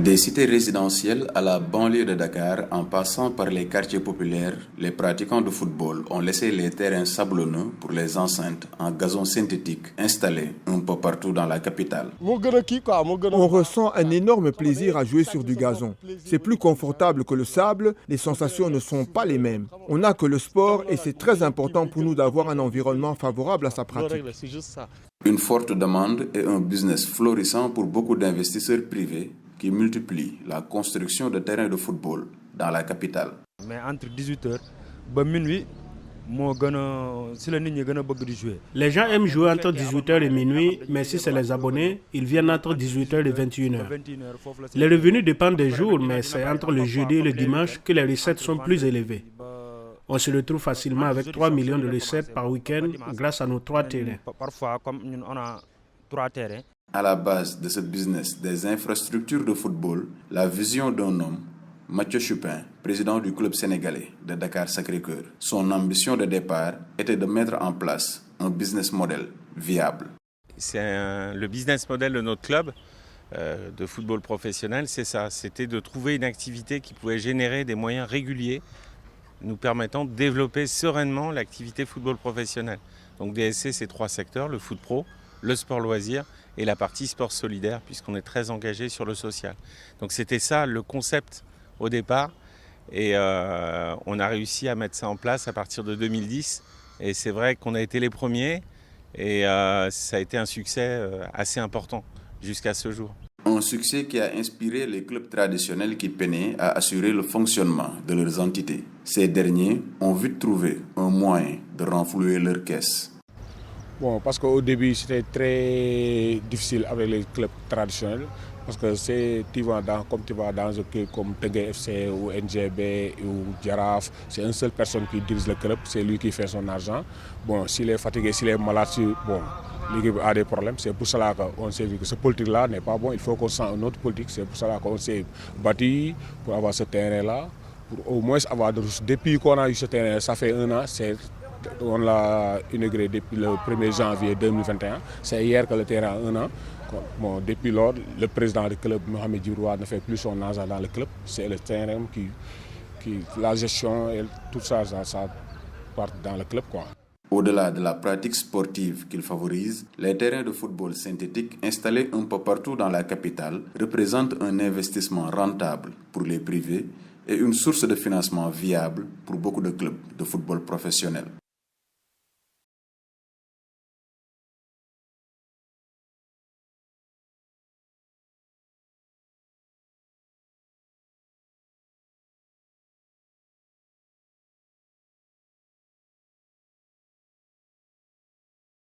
Des cités résidentielles à la banlieue de Dakar, en passant par les quartiers populaires, les pratiquants de football ont laissé les terrains sablonneux pour les enceintes en gazon synthétique installés un peu partout dans la capitale. On ressent un énorme plaisir à jouer sur du gazon. C'est plus confortable que le sable, les sensations ne sont pas les mêmes. On n'a que le sport et c'est très important pour nous d'avoir un environnement favorable à sa pratique. Une forte demande et un business florissant pour beaucoup d'investisseurs privés qui multiplient la construction de terrains de football dans la capitale. Mais entre 18h et minuit, Les gens aiment jouer entre 18h et minuit, mais si c'est les abonnés, ils viennent entre 18h et 21h. Les revenus dépendent des jours, mais c'est entre le jeudi et le dimanche que les recettes sont plus élevées. On se retrouve facilement avec 3 millions de recettes par week-end grâce à nos 3 terrains. À la base de ce business des infrastructures de football, la vision d'un homme, Mathieu Chupin, président du club sénégalais de Dakar Sacré-Cœur. Son ambition de départ était de mettre en place un business model viable. Le business model de notre club de football professionnel, c'est ça. C'était de trouver une activité qui pouvait générer des moyens réguliers nous permettant de développer sereinement l'activité football professionnel. Donc DSC, c'est 3 secteurs, le foot pro, le sport loisir et la partie sport solidaire, puisqu'on est très engagé sur le social. Donc c'était ça le concept au départ, et on a réussi à mettre ça en place à partir de 2010, et c'est vrai qu'on a été les premiers, et ça a été un succès assez important jusqu'à ce jour. Un succès qui a inspiré les clubs traditionnels qui peinaient à assurer le fonctionnement de leurs entités. Ces derniers ont vite trouvé un moyen de renflouer leurs caisses. Bon, parce qu'au début, c'était très difficile avec les clubs traditionnels. Parce que comme tu vas dans un club comme Tengue FC ou NGB ou Giraffe, c'est une seule personne qui dirige le club, c'est lui qui fait son argent. Bon, s'il est fatigué, s'il est malade, l'équipe a des problèmes. C'est pour cela qu'on s'est vu que ce politique-là n'est pas bon. Il faut qu'on sente une autre politique. C'est pour cela qu'on s'est battu pour avoir ce terrain-là. Pour au moins avoir de ressources. Depuis qu'on a eu ce terrain, ça fait 1 an. On l'a inauguré depuis le 1er janvier 2021. C'est hier que le terrain a 1 an. Bon, depuis lors, le président du club, Mohamed Djiroua, ne fait plus son argent dans le club. C'est le terrain la gestion et tout ça part dans le club, quoi. Au-delà de la pratique sportive qu'il favorise, les terrains de football synthétique installés un peu partout dans la capitale représentent un investissement rentable pour les privés et une source de financement viable pour beaucoup de clubs de football professionnel.